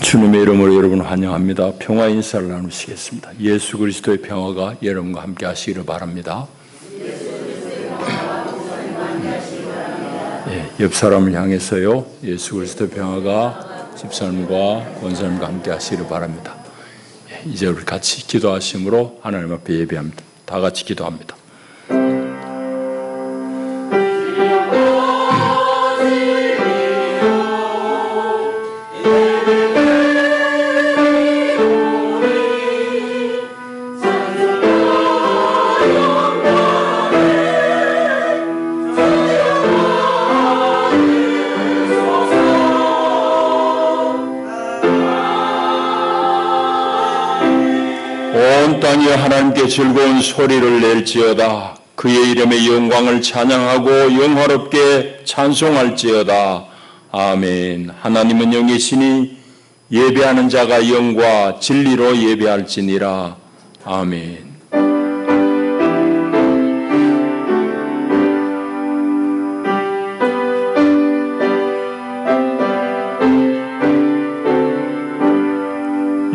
주님의 이름으로 여러분 환영합니다. 평화 인사를 나누시겠습니다. 예수 그리스도의 평화가 여러분과 함께 하시기를 바랍니다. 옆 사람을 향해서요, 예수 그리스도의 평화가 집사님과 권사님과 함께 하시기를 바랍니다. 이제 우리 같이 기도하심으로 하나님 앞에 예배합니다. 다 같이 기도합니다. 온 땅이 하나님께 즐거운 소리를 낼지어다. 그의 이름의 영광을 찬양하고 영화롭게 찬송할지어다. 아멘. 하나님은 영이시니 예배하는 자가 영과 진리로 예배할지니라. 아멘.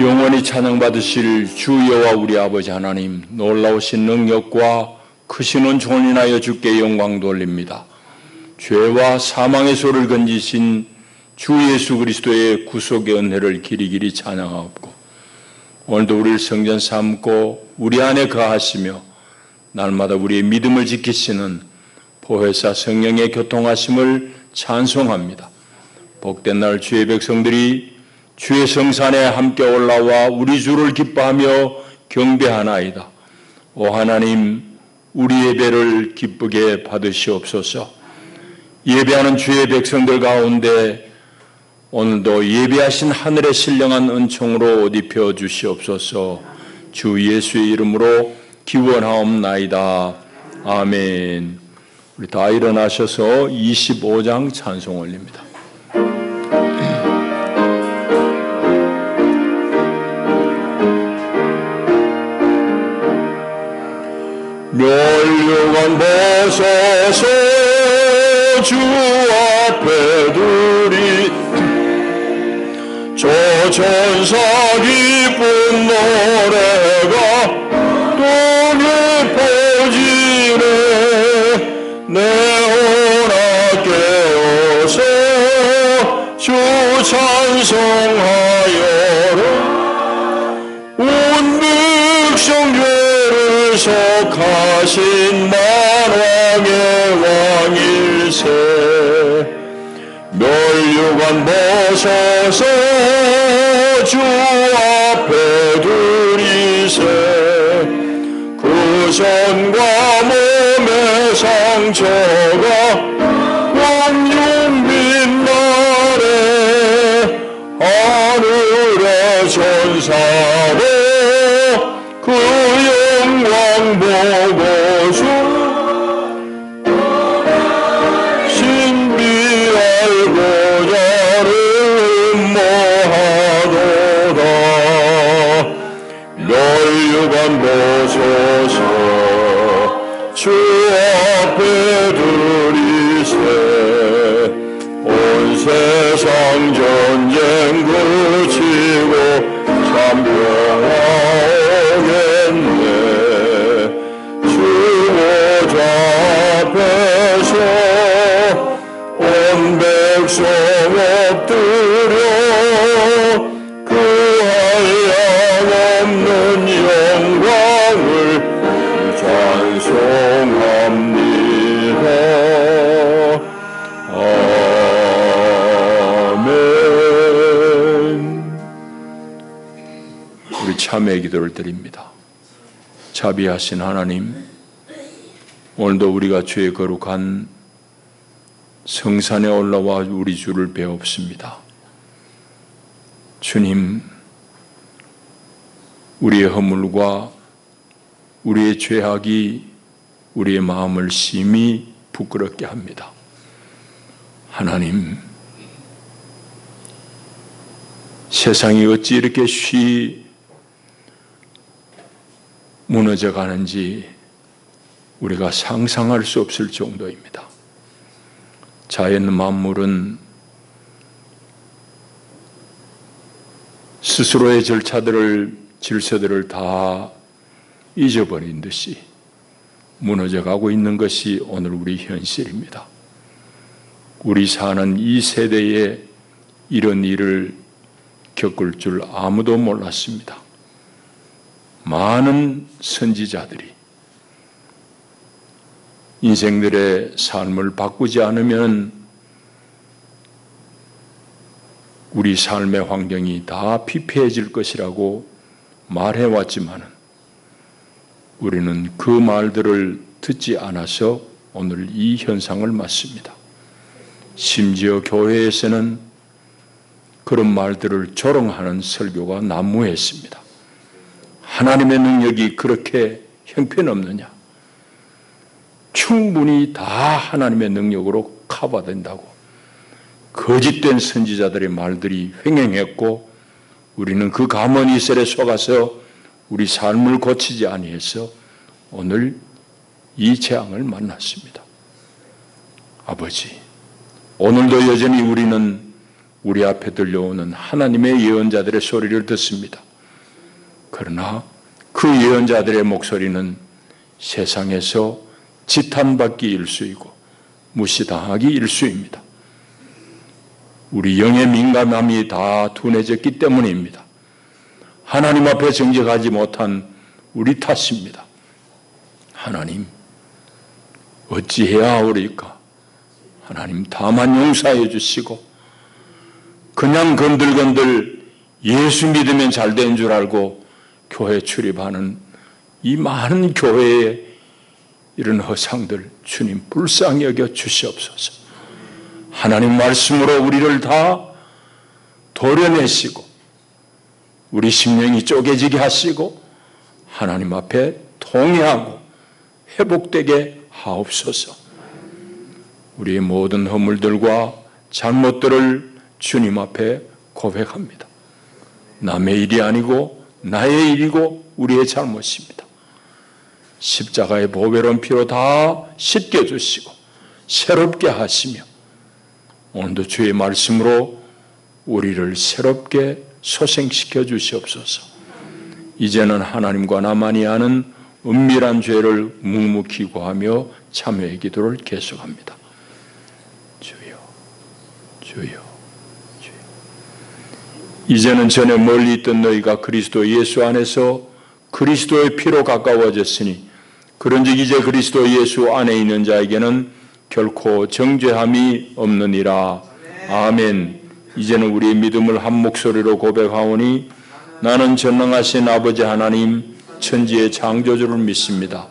영원히 찬양받으실 주 여호와 우리 아버지 하나님, 놀라우신 능력과 크신 은총을 인하여 주께 영광 돌립니다. 죄와 사망의 소를 건지신 주 예수 그리스도의 구속의 은혜를 길이길이 찬양하옵고, 오늘도 우리를 성전 삼고 우리 안에 거하시며 날마다 우리의 믿음을 지키시는 보혜사 성령의 교통하심을 찬송합니다. 복된 날 주의 백성들이 주의 성산에 함께 올라와 우리 주를 기뻐하며 경배하나이다. 오 하나님, 우리 예배를 기쁘게 받으시옵소서. 예배하는 주의 백성들 가운데 오늘도 예배하신 하늘의 신령한 은총으로 옷 입혀 주시옵소서. 주 예수의 이름으로 기원하옵나이다. 아멘. 우리 다 일어나셔서 25장 찬송 올립니다. 멸류관 벗어서 주 앞에 두리 저 천사 기쁜 노래가 또 깊어지네. 내 오라 깨어서 주 찬송하여라. 온 백성 죄를 속하신 만왕의 왕일세. 멸류관 벗어서 주 앞에 두리세. 그 손과 몸의 상처가 왕용 빛나네. 하늘의 천사로 그 영광 보고서 신비할 보좌를 음모하도다. 멸류관 벗어서 주 앞에 두리세. 온 세상 전쟁 그치고 참 평화오겠네. 앞에서 온 백성 엎드려 그 한량없는 영광을 찬송합니다. 아멘. 우리 참회의 기도를 드립니다. 자비하신 하나님, 오늘도 우리가 주의 거룩한 성산에 올라와 우리 주를 배웁습니다. 주님, 우리의 허물과 우리의 죄악이 우리의 마음을 심히 부끄럽게 합니다. 하나님, 세상이 어찌 이렇게 쉬 무너져 가는지 우리가 상상할 수 없을 정도입니다. 자연 만물은 스스로의 질서들을 다 잊어버린 듯이 무너져가고 있는 것이 오늘 우리 현실입니다. 우리 사는 이 세대에 이런 일을 겪을 줄 아무도 몰랐습니다. 많은 선지자들이 인생들의 삶을 바꾸지 않으면 우리 삶의 환경이 다 피폐해질 것이라고 말해왔지만 우리는 그 말들을 듣지 않아서 오늘 이 현상을 맞습니다. 심지어 교회에서는 그런 말들을 조롱하는 설교가 난무했습니다. 하나님의 능력이 그렇게 형편없느냐? 충분히 다 하나님의 능력으로 커버된다고 거짓된 선지자들의 말들이 횡행했고 우리는 그 가문이슬에 속아서 우리 삶을 고치지 아니해서 오늘 이 재앙을 만났습니다. 아버지, 오늘도 여전히 우리는 우리 앞에 들려오는 하나님의 예언자들의 소리를 듣습니다. 그러나 그 예언자들의 목소리는 세상에서 지탄받기 일쑤이고 무시당하기 일쑤입니다. 우리 영의 민감함이 다 둔해졌기 때문입니다. 하나님 앞에 정직하지 못한 우리 탓입니다. 하나님, 어찌해야 하오리까? 하나님 다만 용서해 주시고 그냥 건들건들 예수 믿으면 잘 된 줄 알고 교회 출입하는 이 많은 교회의 이런 허상들 주님 불쌍히 여겨 주시옵소서. 하나님 말씀으로 우리를 다 도려내시고 우리 심령이 쪼개지게 하시고 하나님 앞에 통회하고 회복되게 하옵소서. 우리의 모든 허물들과 잘못들을 주님 앞에 고백합니다. 남의 일이 아니고 나의 일이고 우리의 잘못입니다. 십자가의 보배로운 피로 다 씻겨주시고 새롭게 하시며 오늘도 주의 말씀으로 우리를 새롭게 소생시켜 주시옵소서. 이제는 하나님과 나만이 아는 은밀한 죄를 묵묵히 구하며 참회의 기도를 계속합니다. 주여, 주여, 주여. 이제는 전에 멀리 있던 너희가 그리스도 예수 안에서 그리스도의 피로 가까워졌으니 그런즉 이제 그리스도 예수 안에 있는 자에게는 결코 정죄함이 없느니라. 아멘. 이제는 우리의 믿음을 한 목소리로 고백하오니 나는 전능하신 아버지 하나님 천지의 창조주를 믿습니다.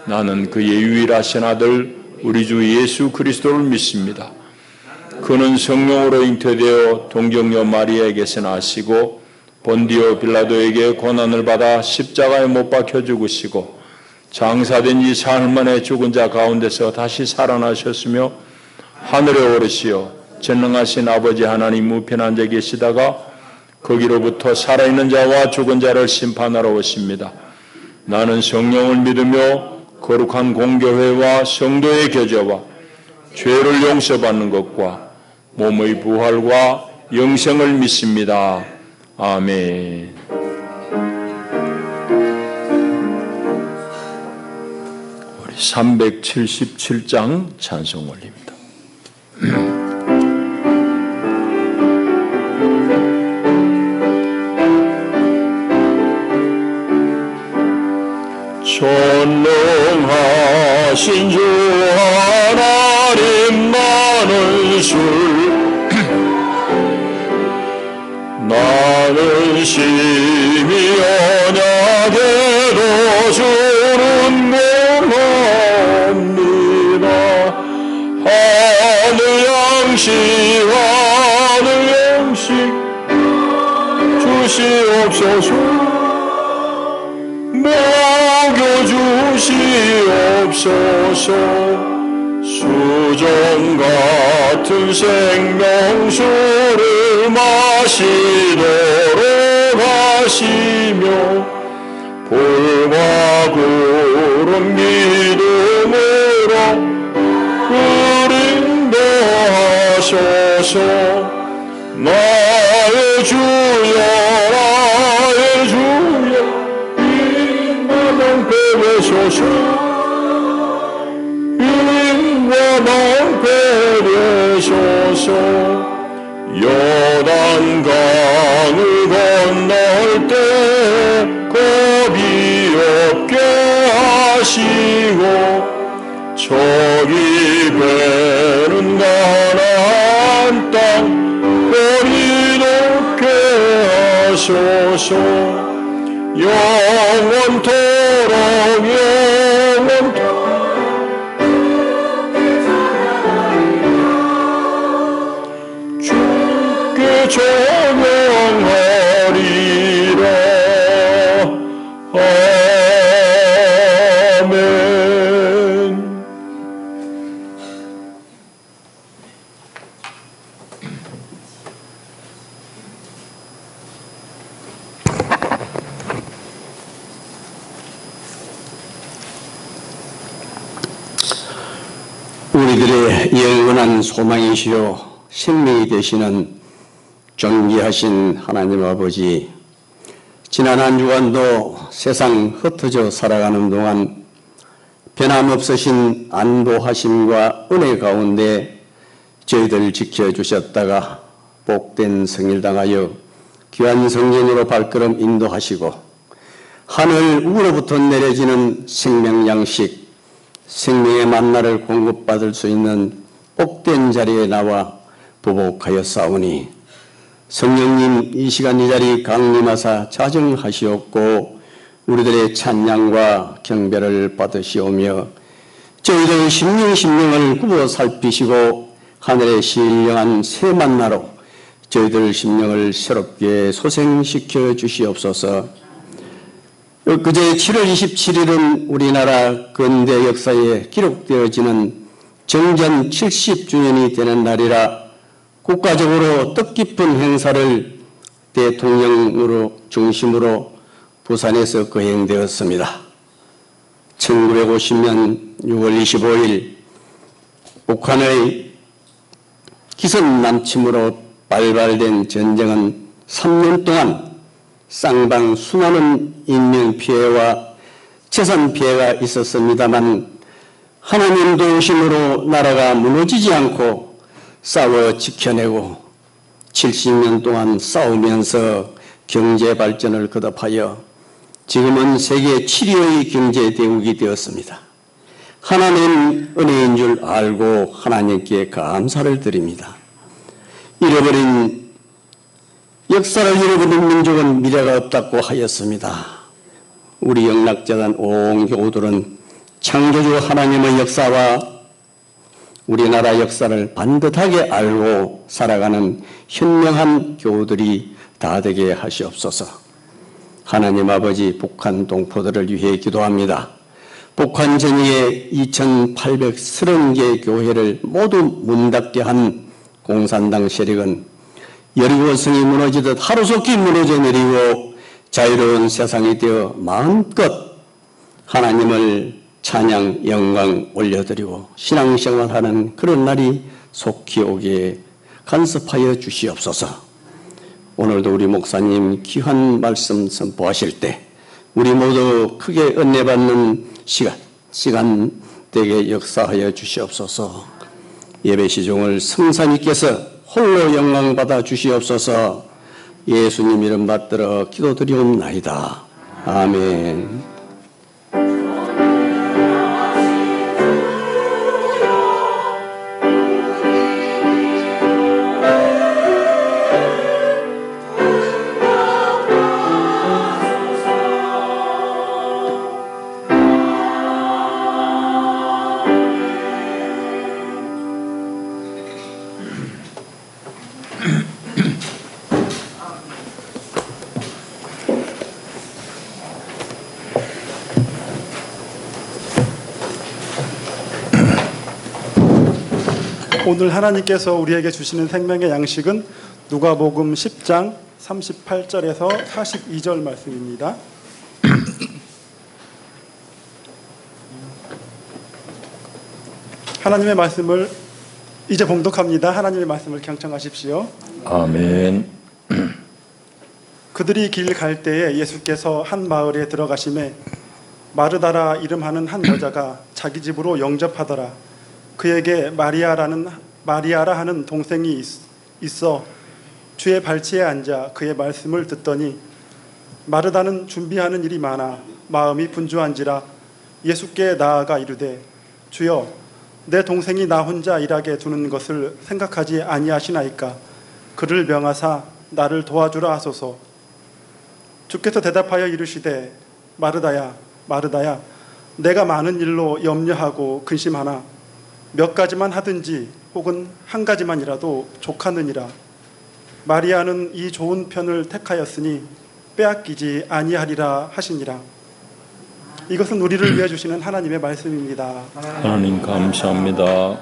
나는 그의 유일하신 아들 우리 주 예수 그리스도를 믿습니다. 그는 성령으로 잉태되어 동정녀 마리아에게서 나시고 본디오 빌라도에게 고난을 받아 십자가에 못 박혀 죽으시고 장사된 지 사흘 만에 죽은 자 가운데서 다시 살아나셨으며 하늘에 오르시어 전능하신 아버지 하나님 우편에 앉아 계시다가 거기로부터 살아있는 자와 죽은 자를 심판하러 오십니다. 나는 성령을 믿으며 거룩한 공교회와 성도의 교제와 죄를 용서받는 것과 몸의 부활과 영생을 믿습니다. 아멘. 우리 377장 찬송 올립니다. 전능하신 주 하나님 나는 나는 심히 언약대로 주는 명합니다. 하늘 양식 주시옵소서. 먹여주시옵소서. 수정 같은 생명수를 마시도록 하시며 불과 구름 믿음으로 인도하소서. 나의 주여 주소서. 인과 낭패 되소서. 요단강을 건널 때 겁이 없게 하시고 저기 배는 가나안 땅 꼬리 높게 하소서. 영원토록 주께 찬양하리라. 아멘. 우리들의 영원한 소망이시요 생명이 되시는 존귀하신 하나님 아버지, 지난 한 주간도 세상 흩어져 살아가는 동안 변함없으신 안도하심과 은혜 가운데 저희들 지켜주셨다가 복된 성일당하여 귀한 성전으로 발걸음 인도하시고 하늘 우로부터 내려지는 생명 양식, 생명의 만나를 공급받을 수 있는 복된 자리에 나와 보복하여 싸우니 성령님 이 시간 이 자리 강림하사 자정하시옵고 우리들의 찬양과 경배를 받으시오며 저희들 심령을 굽어 살피시고 하늘의 신령한 새 만나로 저희들 심령을 새롭게 소생시켜 주시옵소서. 그제 7월 27일은 우리나라 근대 역사에 기록되어지는 정전 70주년이 되는 날이라 국가적으로 뜻깊은 행사를 대통령으로 중심으로 부산에서 거행되었습니다. 1950년 6월 25일 북한의 기선 남침으로 발발된 전쟁은 3년 동안 쌍방 수많은 인명피해와 재산피해가 있었습니다만 하나님 도우심으로 나라가 무너지지 않고 싸워 지켜내고 70년 동안 싸우면서 경제 발전을 거듭하여 지금은 세계 7위의 경제 대국이 되었습니다. 하나님 은혜인 줄 알고 하나님께 감사를 드립니다. 역사를 잃어버린 민족은 미래가 없다고 하였습니다. 우리 영락재단 온 교우들은 창조주 하나님의 역사와 우리나라 역사를 반듯하게 알고 살아가는 현명한 교우들이 다 되게 하시옵소서. 하나님 아버지, 북한 동포들을 위해 기도합니다. 북한 전역에 2,830개 교회를 모두 문 닫게 한 공산당 세력은 여리고성이 무너지듯 하루속히 무너져 내리고 자유로운 세상이 되어 마음껏 하나님을 찬양, 영광 올려드리고 신앙생활하는 그런 날이 속히 오게 간섭하여 주시옵소서. 오늘도 우리 목사님 귀한 말씀 선포하실 때 우리 모두 크게 은혜받는 시간 되게 역사하여 주시옵소서. 예배 시종을 성사님께서 홀로 영광 받아 주시옵소서. 예수님 이름 받들어 기도드리옵나이다. 아멘. 오늘 하나님께서 우리에게 주시는 생명의 양식은 누가복음 10장 38절에서 42절 말씀입니다. 하나님의 말씀을 이제 봉독합니다. 하나님의 말씀을 경청하십시오. 아멘. 그들이 길 갈 때에 예수께서 한 마을에 들어가심에 마르다라 이름하는 한 여자가 자기 집으로 영접하더라. 그에게 마리아라 하는 동생이 있어 주의 발치에 앉아 그의 말씀을 듣더니 마르다는 준비하는 일이 많아 마음이 분주한지라 예수께 나아가 이르되 주여 내 동생이 나 혼자 일하게 두는 것을 생각하지 아니하시나이까. 그를 명하사 나를 도와주라 하소서. 주께서 대답하여 이르시되 마르다야 마르다야 내가 많은 일로 염려하고 근심하나 몇 가지만 하든지 혹은 한 가지만이라도 족하느니라. 마리아는 이 좋은 편을 택하였으니 빼앗기지 아니하리라 하시니라. 이것은 우리를 위해 주시는 하나님의 말씀입니다. 하나님 감사합니다.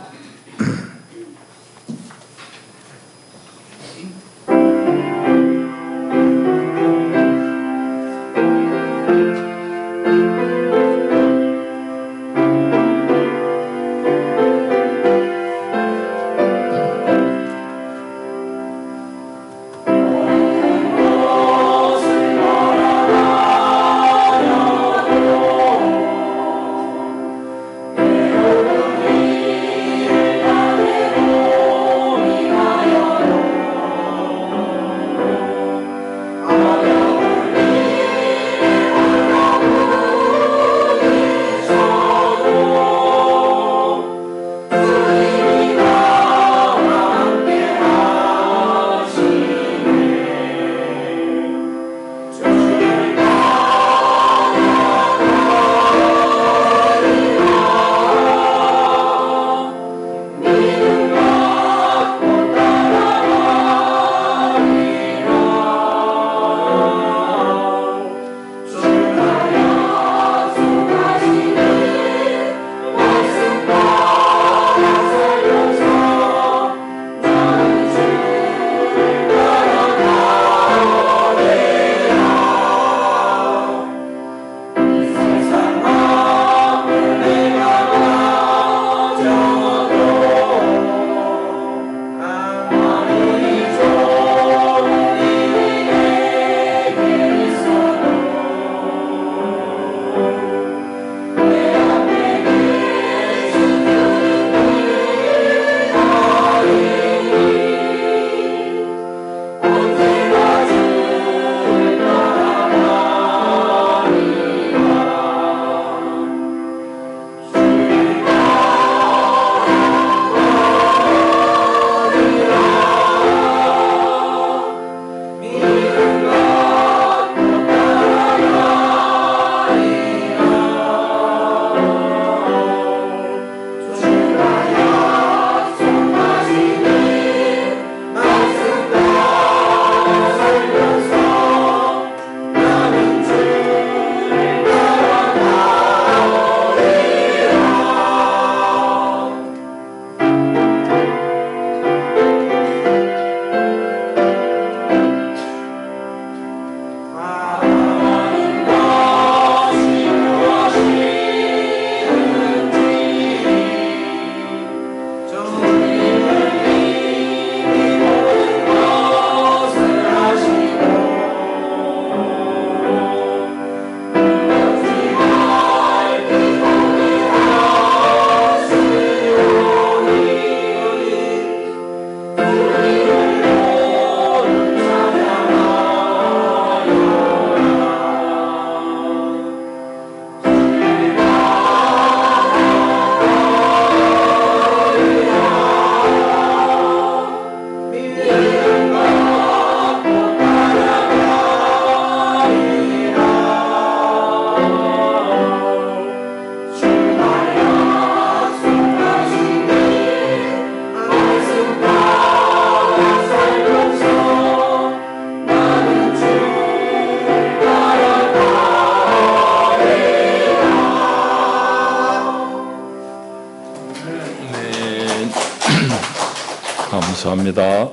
감사합니다.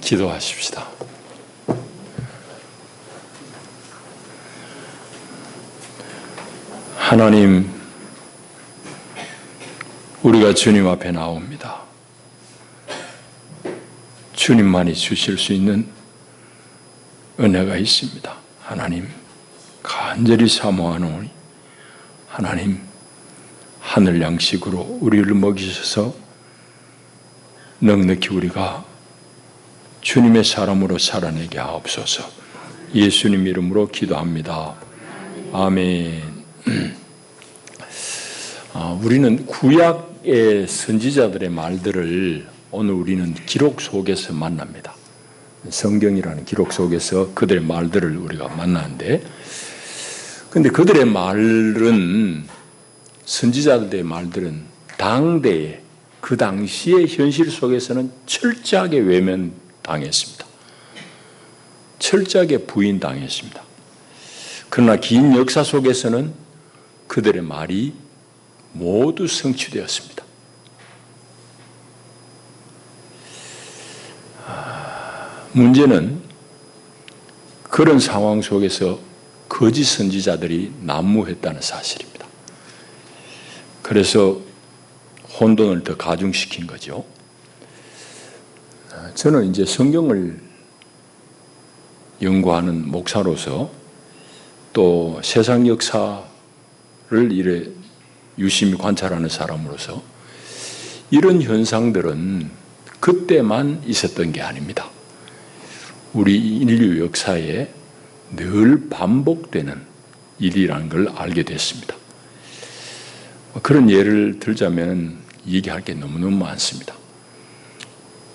기도하십시다. 하나님, 우리가 주님 앞에 나옵니다. 주님만이 주실 수 있는 은혜가 있습니다. 하나님, 간절히 사모하노니 하나님, 하늘 양식으로 우리를 먹이셔서 넉넉히 우리가 주님의 사람으로 살아내게 하옵소서. 예수님 이름으로 기도합니다. 아멘. 우리는 구약의 선지자들의 말들을 오늘 우리는 기록 속에서 만납니다. 성경이라는 기록 속에서 그들의 말들을 우리가 만나는데, 근데 그들의 말은, 선지자들의 말들은 당대에, 그 당시의 현실 속에서는 철저하게 외면당했습니다. 철저하게 부인당했습니다. 그러나 긴 역사 속에서는 그들의 말이 모두 성취되었습니다. 문제는 그런 상황 속에서 거짓 선지자들이 난무했다는 사실입니다. 그래서 혼돈을 더 가중시킨 거죠. 저는 이제 성경을 연구하는 목사로서 또 세상 역사를 이래 유심히 관찰하는 사람으로서 이런 현상들은 그때만 있었던 게 아닙니다. 우리 인류 역사에 늘 반복되는 일이라는 걸 알게 됐습니다. 그런 예를 들자면 얘기할 게 너무너무 많습니다.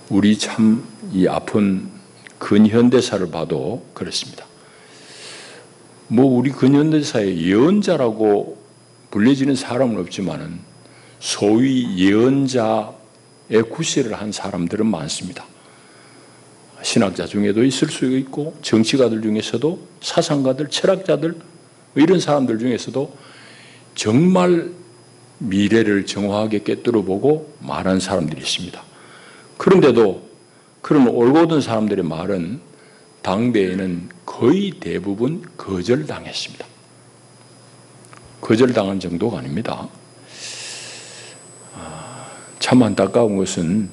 우리 참 이 아픈 근현대사를 봐도 그렇습니다. 우리 근현대사의 예언자라고 불려지는 사람은 없지만은 소위 예언자의 구실을 한 사람들은 많습니다. 신학자 중에도 있을 수 있고 정치가들 중에서도 사상가들, 철학자들 이런 사람들 중에서도 정말 미래를 정확하게 꿰뚫어보고 말한 사람들이 있습니다. 그런데도 그런 올곧은 사람들의 말은 당대에는 거의 대부분 거절당했습니다. 거절당한 정도가 아닙니다. 참 안타까운 것은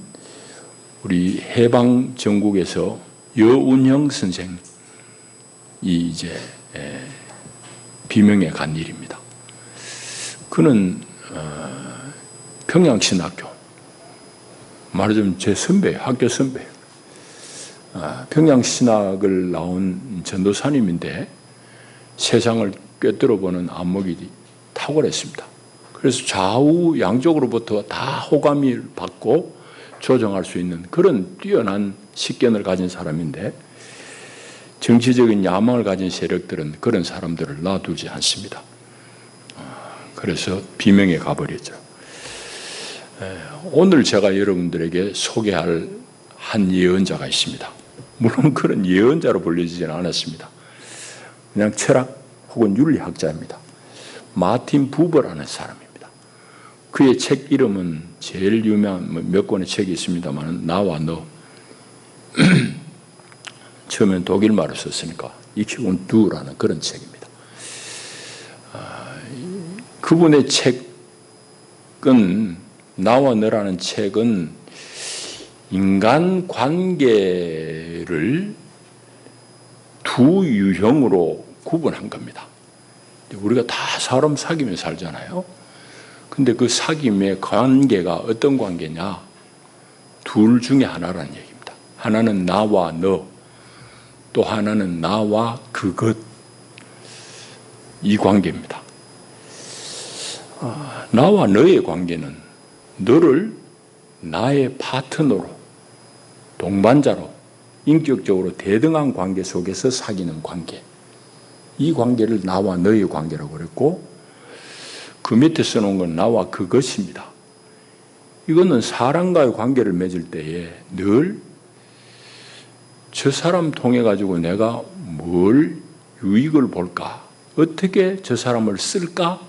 우리 해방 전국에서 여운형 선생이 이제 비명에 간 일입니다. 그는 평양신학교, 말하자면 제 선배예요. 학교 선배예요. 평양신학을 나온 전도사님인데 세상을 꿰뚫어보는 안목이 탁월했습니다. 그래서 좌우 양쪽으로부터 다 호감을 받고 조정할 수 있는 그런 뛰어난 식견을 가진 사람인데, 정치적인 야망을 가진 세력들은 그런 사람들을 놔두지 않습니다. 그래서 비명에 가버렸죠. 오늘 제가 여러분들에게 소개할 한 예언자가 있습니다. 물론 그런 예언자로 불리지는 않았습니다. 그냥 철학 혹은 윤리학자입니다. 마틴 부버라는 사람입니다. 그의 책 이름은 제일 유명한 몇 권의 책이 있습니다만 나와 너. 처음엔 독일말을 썼으니까 Ich und Du라는 그런 책입니다. 그분의 책은, 나와 너라는 책은 인간 관계를 두 유형으로 구분한 겁니다. 우리가 다 사람 사귀며 살잖아요. 근데 그 사귐의 관계가 어떤 관계냐? 둘 중에 하나라는 얘기입니다. 하나는 나와 너, 또 하나는 나와 그것. 이 관계입니다. 나와 너의 관계는 너를 나의 파트너로, 동반자로, 인격적으로 대등한 관계 속에서 사귀는 관계. 이 관계를 나와 너의 관계라고 그랬고, 그 밑에 써놓은 건 나와 그것입니다. 이거는 사람과의 관계를 맺을 때에 늘 저 사람 통해 가지고 내가 뭘 유익을 볼까? 어떻게 저 사람을 쓸까?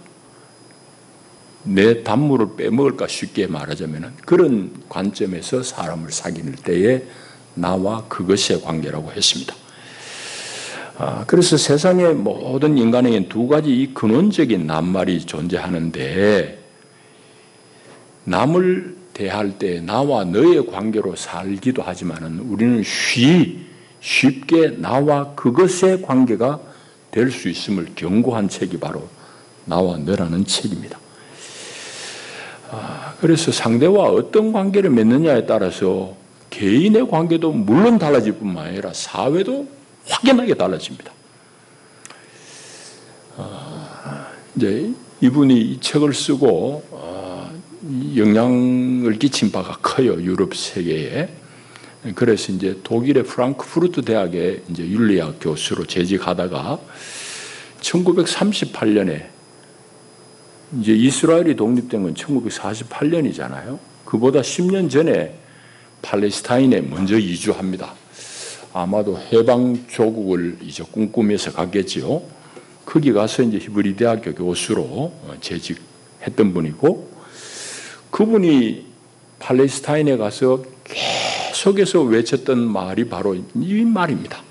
내 단물을 빼먹을까? 쉽게 말하자면 그런 관점에서 사람을 사귈 때에 나와 그것의 관계라고 했습니다. 그래서 세상의 모든 인간에게는 두 가지 이 근원적인 낱말이 존재하는데, 남을 대할 때 나와 너의 관계로 살기도 하지만 우리는 쉽게 나와 그것의 관계가 될 수 있음을 경고한 책이 바로 나와 너라는 책입니다. 그래서 상대와 어떤 관계를 맺느냐에 따라서 개인의 관계도 물론 달라질 뿐만 아니라 사회도 확연하게 달라집니다. 이제 이분이 이 책을 쓰고 영향을 끼친 바가 커요. 유럽 세계에. 그래서 이제 독일의 프랑크푸르트 대학의 이제 윤리학 교수로 재직하다가 1938년에 이제 이스라엘이 독립된 건 1948년이잖아요. 그보다 10년 전에 팔레스타인에 먼저 이주합니다. 아마도 해방 조국을 이제 꿈꾸면서 갔겠지요. 거기 가서 이제 히브리 대학교 교수로 재직했던 분이고, 그분이 팔레스타인에 가서 계속해서 외쳤던 말이 바로 이 말입니다.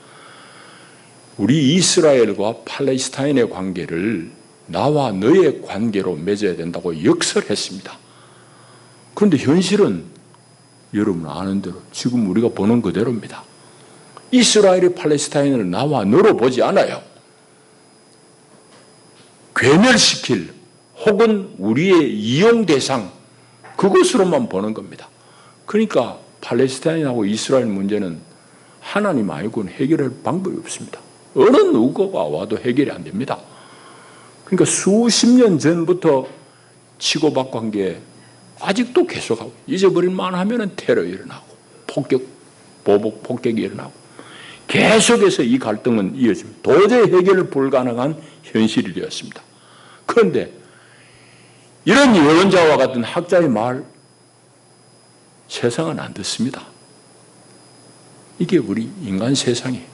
우리 이스라엘과 팔레스타인의 관계를 나와 너의 관계로 맺어야 된다고 역설했습니다. 그런데 현실은 여러분 아는 대로 지금 우리가 보는 그대로입니다. 이스라엘이 팔레스타인을 나와 너로 보지 않아요. 괴멸시킬 혹은 우리의 이용 대상, 그것으로만 보는 겁니다. 그러니까 팔레스타인하고 이스라엘 문제는 하나님 말고는 해결할 방법이 없습니다. 어느 누구가 와도 해결이 안 됩니다. 그러니까 수십 년 전부터 치고받고 한 게 아직도 계속하고, 잊어버릴만 하면 테러 일어나고 폭격, 보복 폭격이 일어나고 계속해서 이 갈등은 이어집니다. 도저히 해결 불가능한 현실이 되었습니다. 그런데 이런 예언자와 같은 학자의 말, 세상은 안 듣습니다. 이게 우리 인간 세상이에요.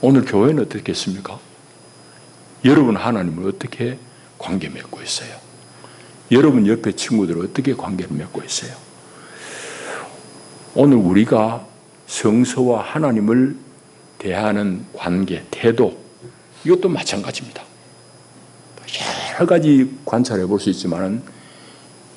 오늘 교회는 어떻겠습니까? 여러분 하나님을 어떻게 관계 맺고 있어요? 여러분 옆에 친구들을 어떻게 관계를 맺고 있어요? 오늘 우리가 성서와 하나님을 대하는 관계, 태도, 이것도 마찬가지입니다. 여러 가지 관찰해 볼 수 있지만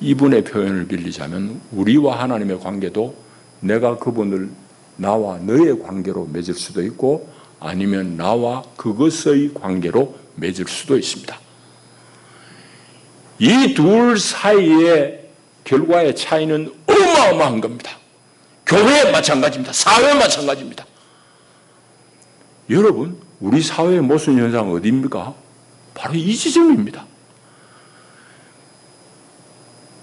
이분의 표현을 빌리자면 우리와 하나님의 관계도 내가 그분을 나와 너의 관계로 맺을 수도 있고 아니면 나와 그것의 관계로 맺을 수도 있습니다. 이 둘 사이의 결과의 차이는 어마어마한 겁니다. 교회 마찬가지입니다. 사회 마찬가지입니다. 여러분, 우리 사회의 모순 현상은 어디입니까? 바로 이 지점입니다.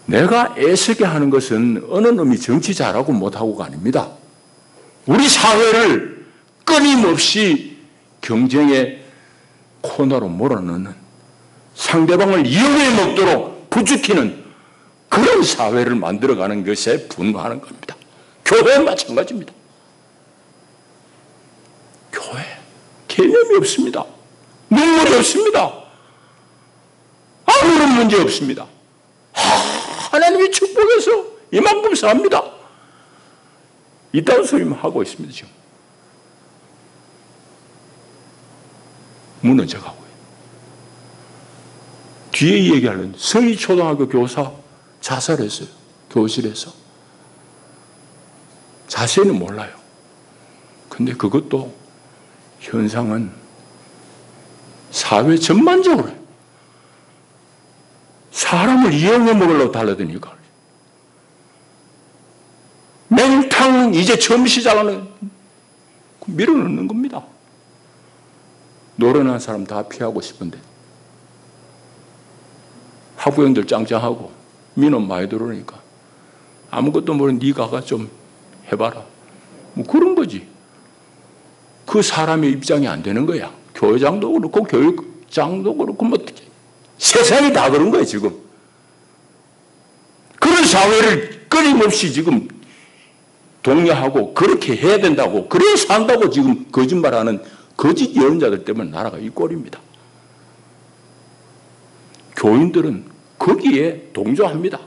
내가 애쓰게 하는 것은 어느 놈이 정치 잘하고 못하고가 아닙니다. 우리 사회를 끊임없이 경쟁의 코너로 몰아넣는, 상대방을 이용해 먹도록 부추기는 그런 사회를 만들어가는 것에 분노하는 겁니다. 교회 마찬가지입니다. 교회 개념이 없습니다. 눈물이 없습니다. 아무런 문제 없습니다. 하나님의 축복에서 이만큼 삽니다. 이딴 소리만 하고 있습니다. 지금 무너져가고요. 뒤에 얘기하는 서희초등학교 교사 자살했어요. 교실에서. 자세히는 몰라요. 근데 그것도 현상은 사회 전반적으로 사람을 이용해 먹으려고 달라드니까. 맹탕 이제 처음 시작하는 밀어넣는 겁니다. 노련한 사람 다 피하고 싶은데 학부형들 짱짱하고 민원 많이 들어오니까 아무것도 모르는 네가 좀 해봐라. 뭐 그런 거지. 그 사람의 입장이 안 되는 거야. 교회장도 그렇고 교육장도 그렇고 뭐 세상이 다 그런 거예요 지금. 그런 사회를 끊임없이 지금 독려하고 그렇게 해야 된다고 그래야 산다고 지금 거짓말하는 거짓 예언자들 때문에 나라가 이 꼴입니다. 교인들은 거기에 동조합니다.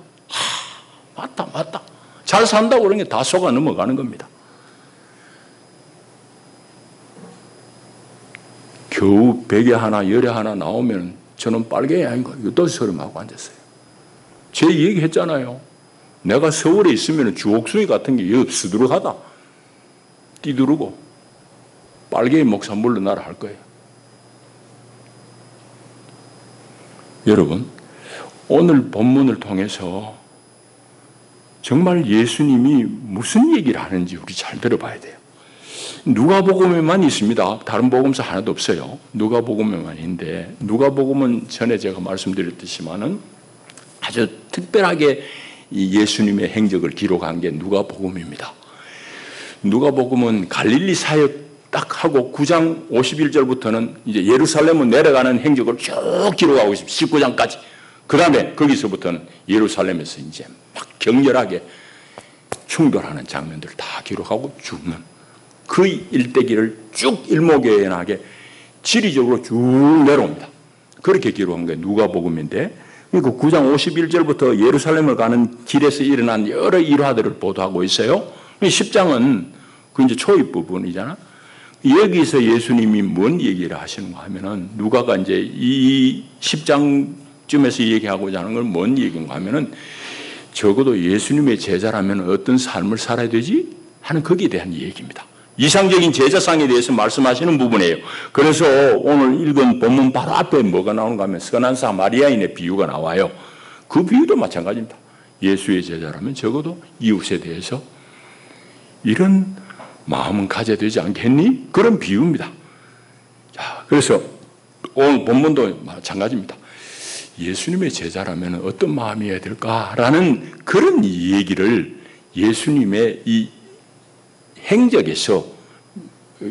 맞다. 잘 산다고 그런 게 다 속아 넘어가는 겁니다. 겨우 베개 하나 열에 하나 나오면 저는 빨갱이 아닌가 이거 소리하고 앉았어요. 제 얘기했잖아요. 내가 서울에 있으면 주옥순이 같은 게 여기 수두룩하다. 띠두르고 빨갱이 목사 물러나라 할 거예요. 여러분, 오늘 본문을 통해서 정말 예수님이 무슨 얘기를 하는지 우리 잘 들어봐야 돼요. 누가복음에만 있습니다. 다른 복음서 하나도 없어요. 누가복음에만 있는데, 누가복음은 전에 제가 말씀드렸듯이만은 아주 특별하게 이 예수님의 행적을 기록한 게 누가복음입니다. 누가복음은 갈릴리 사역 딱 하고 9장 51절부터는 이제 예루살렘으로 내려가는 행적을 쭉 기록하고 있습니다. 19장까지. 그 다음에 거기서부터는 예루살렘에서 이제 막 격렬하게 충돌하는 장면들을 다 기록하고 죽는 그 일대기를 쭉 일목요연하게 지리적으로 쭉 내려옵니다. 그렇게 기록한 게 누가복음인데, 그 9장 51절부터 예루살렘을 가는 길에서 일어난 여러 일화들을 보도하고 있어요. 10장은 그 이제 초입 부분이잖아. 여기서 예수님이 뭔 얘기를 하시는가 하면은, 누가가 이제 이 10장쯤에서 얘기하고자 하는 건 뭔 얘기인가 하면은, 적어도 예수님의 제자라면 어떤 삶을 살아야 되지? 하는 거기에 대한 얘기입니다. 이상적인 제자상에 대해서 말씀하시는 부분이에요. 그래서 오늘 읽은 본문 바로 앞에 뭐가 나오는가 하면 선한 사마리아인의 비유가 나와요. 그 비유도 마찬가지입니다. 예수의 제자라면 적어도 이웃에 대해서 이런 마음은 가져야 되지 않겠니? 그런 비유입니다. 자, 그래서 오늘 본문도 마찬가지입니다. 예수님의 제자라면 어떤 마음이어야 될까라는 그런 얘기를 예수님의 이 행적에서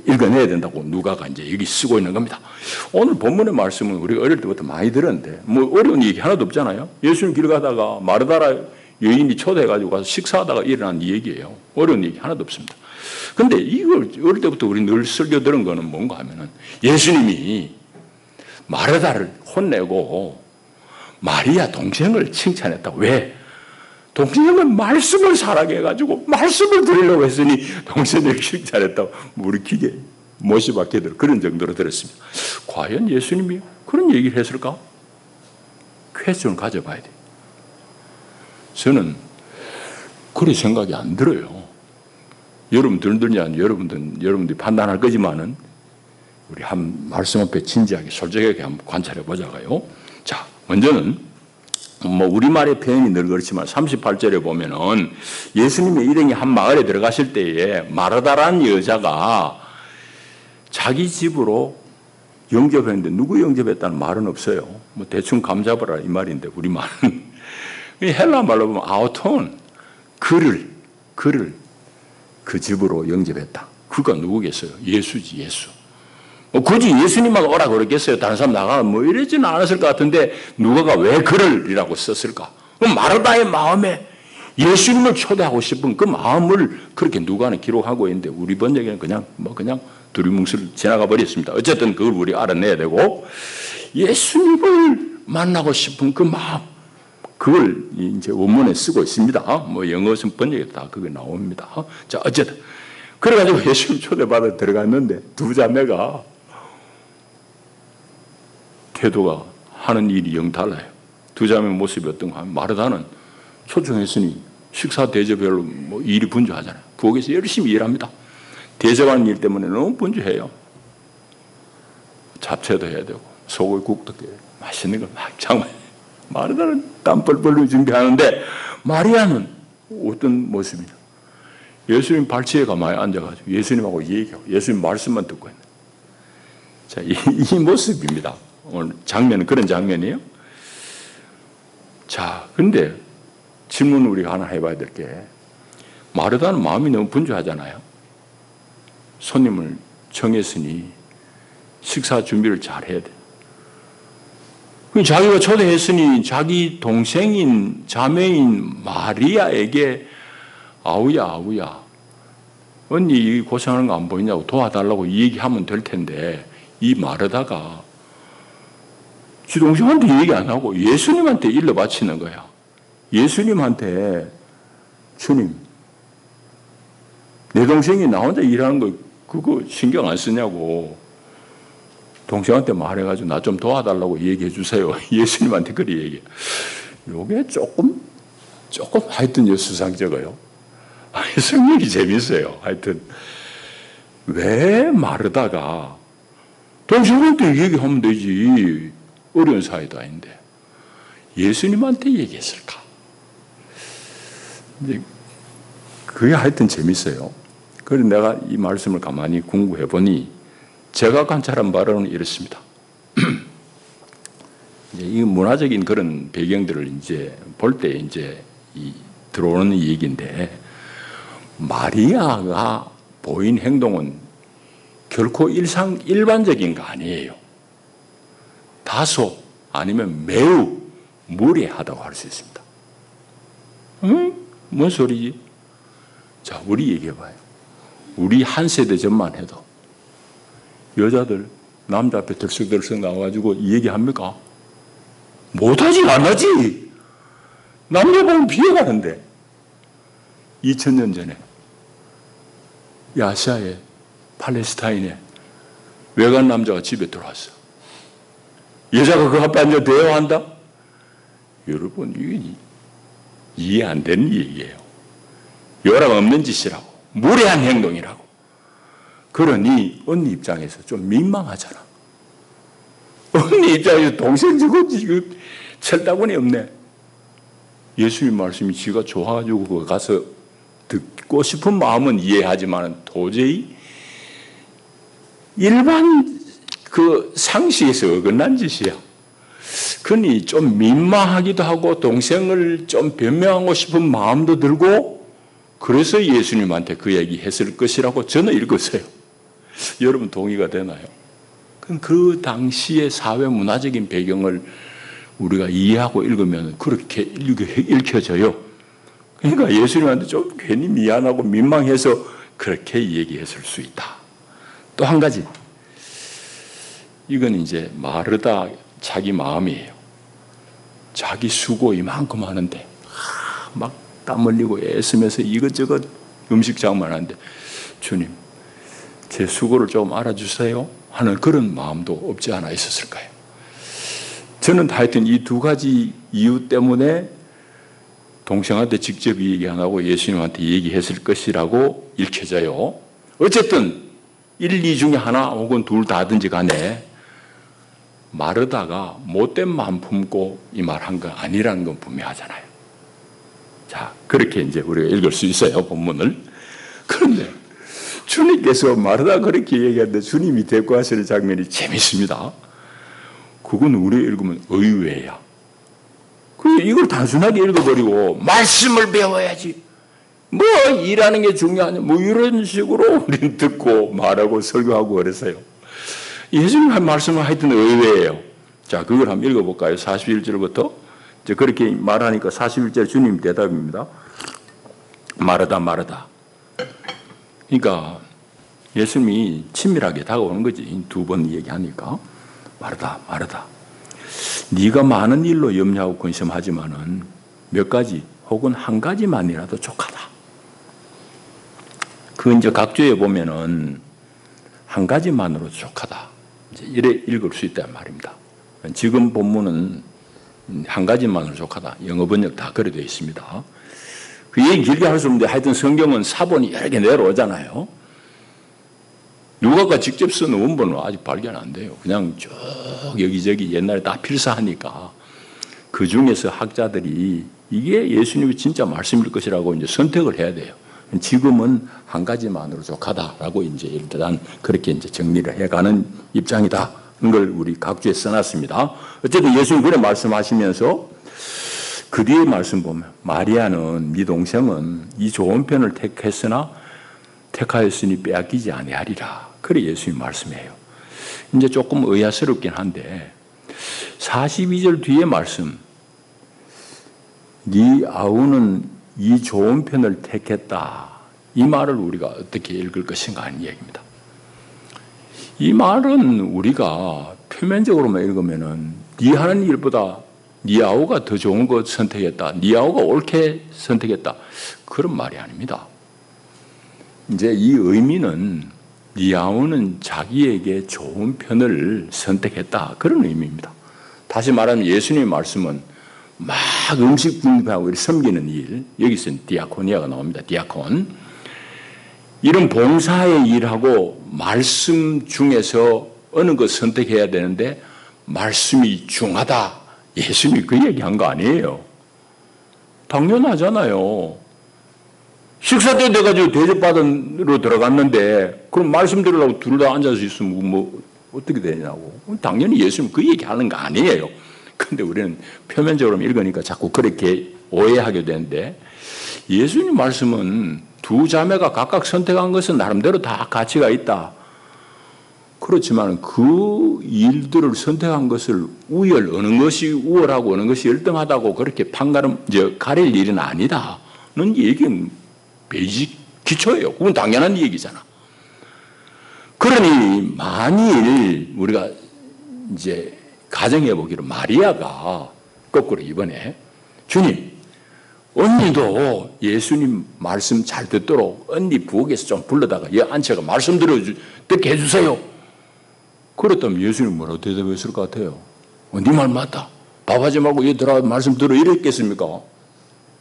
읽어내야 된다고 누가가 이제 여기 쓰고 있는 겁니다. 오늘 본문의 말씀은 우리가 어릴 때부터 많이 들었는데 뭐 어려운 얘기 하나도 없잖아요. 예수님 길 가다가 마르다라 여인이 초대해가지고 가서 식사하다가 일어난 얘기예요. 어려운 얘기 하나도 없습니다. 근데 이걸 어릴 때부터 우리 늘 설교 들은 거는 뭔가 하면은 예수님이 마르다를 혼내고 마리아 동생을 칭찬했다고. 왜? 동생은 말씀을 사랑해가지고 말씀을 드리려고 했으니 동생을 칭찬했다고. 우리 기계 못이박혀들 그런 정도로 들었습니다. 과연 예수님이 그런 얘기를 했을까? 퀘스천을 가져봐야 돼요. 저는 그런 생각이 안 들어요. 여러분들은 여러분들이 판단할 거지만은 우리 한 말씀 앞에 진지하게 솔직하게 한번 관찰해 보자고요. 자, 먼저는 뭐 우리말의 표현이 늘 그렇지만 38절에 보면은 예수님의 일행이 한 마을에 들어가실 때에 마르다라는 여자가 자기 집으로 영접했는데 누구 영접했다는 말은 없어요. 뭐 대충 감잡아라 이 말인데 우리말은 헬라 말로 보면 아우톤 그를 그 집으로 영접했다. 그가 누구겠어요? 예수지, 예수. 굳이 예수님만 오라 그러겠어요? 다른 사람 나가 뭐 이러지는 않았을 것 같은데 누가가 왜 그를이라고 썼을까? 그럼 마르다의 마음에 예수님을 초대하고 싶은 그 마음을 그렇게 누가는 기록하고 있는데 우리 번역에는 그냥 두리뭉술 지나가 버렸습니다. 어쨌든 그걸 우리 알아내야 되고 예수님을 만나고 싶은 그 마음 그걸 이제 원문에 쓰고 있습니다. 뭐 영어 번역에 다 그게 나옵니다. 자, 어쨌든 그래가지고 예수님 초대받아 들어갔는데 두 자매가 태도가 하는 일이 영 달라요. 두 자매 모습이 어떤가 하면 마르다는 초청했으니 식사 대접별로 뭐 일이 분주하잖아요. 부엌에서 열심히 일합니다. 대접하는 일 때문에 너무 분주해요. 잡채도 해야 되고 소고기국도 맛있는 거 막 정말 마르다는 땀 뻘뻘 준비하는데 마리아는 어떤 모습이냐? 예수님 발치에 가만히 앉아가지고 예수님하고 얘기하고 예수님 말씀만 듣고 있는. 자, 이 모습입니다. 오늘 장면은 그런 장면이에요. 자, 근데 질문 우리가 하나 해봐야 될 게 마르다는 마음이 너무 분주하잖아요. 손님을 정했으니 식사 준비를 잘 해야 돼. 자기가 초대했으니 자기 동생인 자매인 마리아에게 아우야 언니 고생하는 거 안 보이냐고 도와달라고 얘기하면 될 텐데 이 마르다가 지 동생한테 얘기 안 하고 예수님한테 일러 바치는 거야. 예수님한테 주님 내 동생이 나 혼자 일하는 거 그거 신경 안 쓰냐고 동생한테 말해가지고 나 좀 도와달라고 얘기해 주세요. 예수님한테 그리 얘기해. 요게 조금 하여튼 수상쩍어요. 성격이 재밌어요. 하여튼 왜 마르다가 동생한테 얘기하면 되지, 어려운 사이도 아닌데 예수님한테 얘기했을까? 이제 그게 하여튼 재밌어요. 그래서 내가 이 말씀을 가만히 공부해 보니 제가 관찰한 바로는 이렇습니다. 이 문화적인 그런 배경들을 이제 볼 때 이제 들어오는 얘기인데, 마리아가 보인 행동은 결코 일반적인 거 아니에요. 다소 아니면 매우 무례하다고 할 수 있습니다. 응? 뭔 소리지? 자, 우리 얘기해봐요. 우리 한 세대 전만 해도 여자들 남자 앞에 들썩들썩 나와가지고 이 얘기합니까? 못하지, 안 하지. 남자 보면 비해가는데. 2000년 전에 야시아에, 팔레스타인에 외간 남자가 집에 들어왔어. 여자가 그 앞에 앉아 대화한다? 여러분, 이게 이해 안 되는 얘기예요. 요람 없는 짓이라고, 무례한 행동이라고. 그러니 언니 입장에서 좀 민망하잖아. 언니 입장에서 동생 저거 지금 철다구니 없네. 예수님 말씀이 지가 좋아가지고 그거 가서 듣고 싶은 마음은 이해하지만 도저히 일반 그 상식에서 어긋난 짓이야. 그러니 좀 민망하기도 하고 동생을 좀 변명하고 싶은 마음도 들고, 그래서 예수님한테 그 얘기 했을 것이라고 저는 읽었어요. 여러분 동의가 되나요? 그럼 그 당시의 사회 문화적인 배경을 우리가 이해하고 읽으면 그렇게 읽혀져요. 그러니까 예수님한테 좀 괜히 미안하고 민망해서 그렇게 얘기했을 수 있다. 또 한 가지, 이건 이제 마르다 자기 마음이에요. 자기 수고 이만큼 하는데 막 땀 흘리고 애쓰면서 이것저것 음식 장만하는데, 주님 제 수고를 좀 알아주세요 하는 그런 마음도 없지 않아 있었을까요? 저는 하여튼 이 두 가지 이유 때문에 동생한테 직접 얘기 안 하고 예수님한테 얘기했을 것이라고 읽혀져요. 어쨌든 1, 2 중에 하나 혹은 둘 다든지 간에 마르다가 못된 마음 품고 이 말한 거 아니라는 건 분명하잖아요. 자, 그렇게 이제 우리가 읽을 수 있어요, 본문을. 그런데 주님께서 마르다 그렇게 얘기하는데 주님이 대꾸하시는 장면이 재밌습니다. 그건 우리 읽으면 의외야. 이걸 단순하게 읽어버리고 말씀을 배워야지, 뭐 일하는 게 중요하냐, 뭐 이런 식으로 우리는 듣고 말하고 설교하고 그랬어요. 예수님 한 말씀은 하여튼 의외예요. 자, 그걸 한번 읽어볼까요? 41절부터. 이제 그렇게 말하니까 41절 주님 대답입니다. 마르다 마르다. 그러니까 예수님이 친밀하게 다가오는 거지. 두 번 얘기하니까. 마르다 마르다. 네가 많은 일로 염려하고 근심하지만은 몇 가지 혹은 한 가지만이라도 족하다. 그 이제 각주에 보면은 한 가지만으로 족하다. 이제 이래 읽을 수 있단 말입니다. 지금 본문은 한 가지만으로 족하다. 영어 번역 다 그래 되어 있습니다. 그 얘기 길게 할 수 없는데 하여튼 성경은 사본이 여러 개 내려오잖아요. 누가가 직접 쓴 원본은 아직 발견 안 돼요. 그냥 쭉 여기저기 옛날에 다 필사하니까 그 중에서 학자들이 이게 예수님이 진짜 말씀일 것이라고 이제 선택을 해야 돼요. 지금은 한 가지만으로 족하다라고 이제 일단 그렇게 이제 정리를 해가는 입장이다. 걸 우리 각주에 써놨습니다. 어쨌든 예수님 그래 말씀하시면서 그 뒤에 말씀 보면 마리아는 네 동생은 이 좋은 편을 택하였으니 빼앗기지 아니하리라. 그래 예수님 말씀해요. 이제 조금 의아스럽긴 한데 42절 뒤에 말씀, 네 아우는 이 좋은 편을 택했다. 이 말을 우리가 어떻게 읽을 것인가 하는 얘기입니다. 이 말은 우리가 표면적으로만 읽으면은 네 하는 일보다 네 아우가 더 좋은 것 선택했다, 네 아우가 옳게 선택했다, 그런 말이 아닙니다. 이제 이 의미는 네 아우는 자기에게 좋은 편을 선택했다, 그런 의미입니다. 다시 말하면 예수님의 말씀은 막 음식 분배하고 섬기는 일, 여기서 디아코니아가 나옵니다. 디아콘. 이런 봉사의 일하고 말씀 중에서 어느 것 선택해야 되는데 말씀이 중하다. 예수님이 그 얘기한 거 아니에요. 당연하잖아요. 식사 때 돼가지고 대접받으러 들어갔는데 그럼 말씀 들으려고 둘 다 앉아서 있으면 뭐 어떻게 되냐고. 당연히 예수님 그 얘기하는 거 아니에요. 근데 우리는 표면적으로 읽으니까 자꾸 그렇게 오해하게 되는데 예수님 말씀은 두 자매가 각각 선택한 것은 나름대로 다 가치가 있다. 그렇지만 그 일들을 선택한 것을 어느 것이 우월하고 어느 것이 열등하다고 그렇게 가릴 일은 아니다는 얘기는 베이직 기초예요. 그건 당연한 얘기잖아. 그러니 만일 우리가 이제 가정해 보기로 마리아가 거꾸로 이번에 주님, 언니도 예수님 말씀 잘 듣도록 언니 부엌에서 좀 불러다가 얘 앉혀가 말씀 듣게 해주세요. 그랬다면 예수님 뭐라고 대답했을 것 같아요? 네 말 맞다. 밥하지 말고 얘들아 말씀 들어 이랬겠습니까?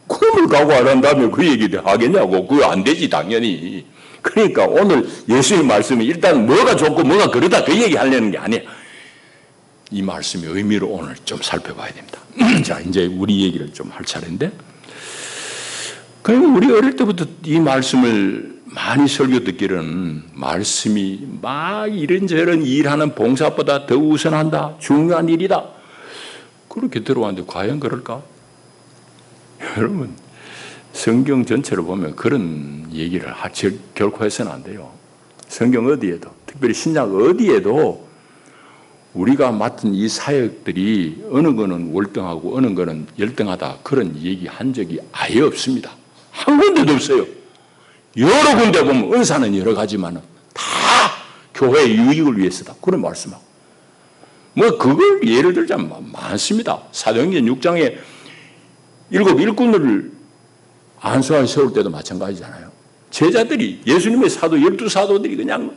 그걸 각오 안 한다면 그 얘기를 하겠냐고. 그거 안 되지 당연히. 그러니까 오늘 예수님 말씀이 일단 뭐가 좋고 뭐가 그러다 그 얘기 하려는 게 아니야. 이 말씀의 의미를 오늘 좀 살펴봐야 됩니다. 자, 이제 우리 얘기를 좀 할 차례인데, 그러니까 우리 어릴 때부터 이 말씀을 많이 설교 듣기로는 말씀이 막 이런저런 일하는 봉사보다 더 우선한다, 중요한 일이다, 그렇게 들어왔는데 과연 그럴까? 여러분, 성경 전체를 보면 그런 얘기를 결코 해서는 안 돼요. 성경 어디에도, 특별히 신약 어디에도 우리가 맡은 이 사역들이 어느 거는 월등하고 어느 거는 열등하다 그런 얘기 한 적이 아예 없습니다. 한 군데도 없어요. 여러 군데 보면 은사는 여러 가지만은 다 교회의 유익을 위해서다 그런 말씀하고, 뭐 그걸 예를 들자면 많습니다. 사도행전 6장에 7 일꾼을 안수하에 세울 때도 마찬가지잖아요. 제자들이 예수님의 사도 12사도들이 그냥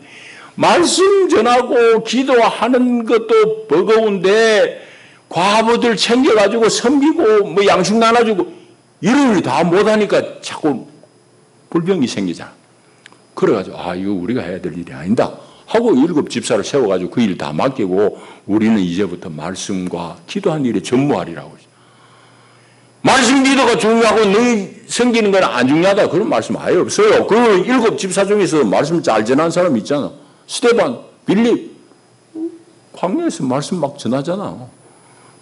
말씀 전하고 기도하는 것도 버거운데 과부들 챙겨가지고 섬기고 뭐 양식 나눠주고 이런 일 다 못하니까 자꾸 불평이 생기잖아. 그래가지고 이거 우리가 해야 될 일이 아니다 하고 7 집사를 세워가지고 그 일 다 맡기고 우리는 이제부터 말씀과 기도한 일에 전무하리라고. 말씀 기도가 중요하고 너희 섬기는 건 안 중요하다 그런 말씀 아예 없어요. 그 7 집사 중에서 말씀 잘 전한 사람 있잖아. 스데반, 빌립, 광야에서 말씀 막 전하잖아.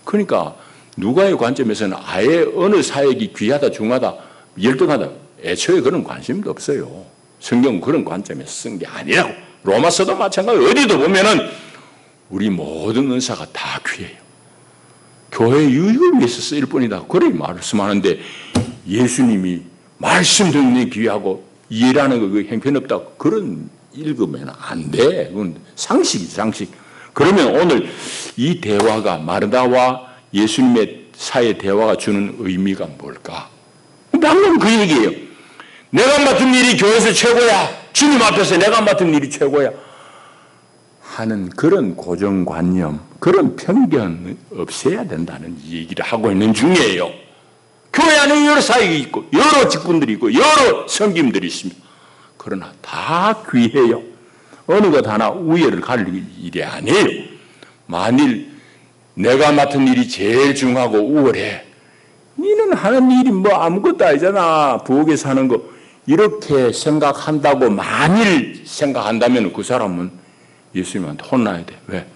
그러니까 누가의 관점에서는 아예 어느 사역이 귀하다, 중하다, 열등하다 애초에 그런 관심도 없어요. 성경은 그런 관점에서 쓴 게 아니라고. 로마서도 마찬가지로 어디도 보면은 우리 모든 은사가 다 귀해요. 교회 유익을 위해서 쓰일 뿐이다. 그렇게 말씀하는데 예수님이 말씀 듣는 게 귀하고 일하는 거 형편없다 그런 읽으면 안 돼. 그건 상식이지, 상식. 그러면 오늘 이 대화가 마르다와 예수님의 사이의 대화가 주는 의미가 뭘까? 방금 그 얘기예요. 내가 맡은 일이 교회에서 최고야. 주님 앞에서 내가 맡은 일이 최고야. 하는 그런 고정관념, 그런 편견 없애야 된다는 얘기를 하고 있는 중이에요. 교회 안에 여러 사역이 있고 여러 직분들이 있고 여러 섬김들이 있습니다. 그러나 다 귀해요. 어느 것 하나 우열을 가릴 일이 아니에요. 만일 내가 맡은 일이 제일 중하고 우월해. 니는 하는 일이 뭐 아무것도 아니잖아. 부엌에서 하는 거. 이렇게 생각한다고 만일 생각한다면 그 사람은 예수님한테 혼나야 돼. 왜?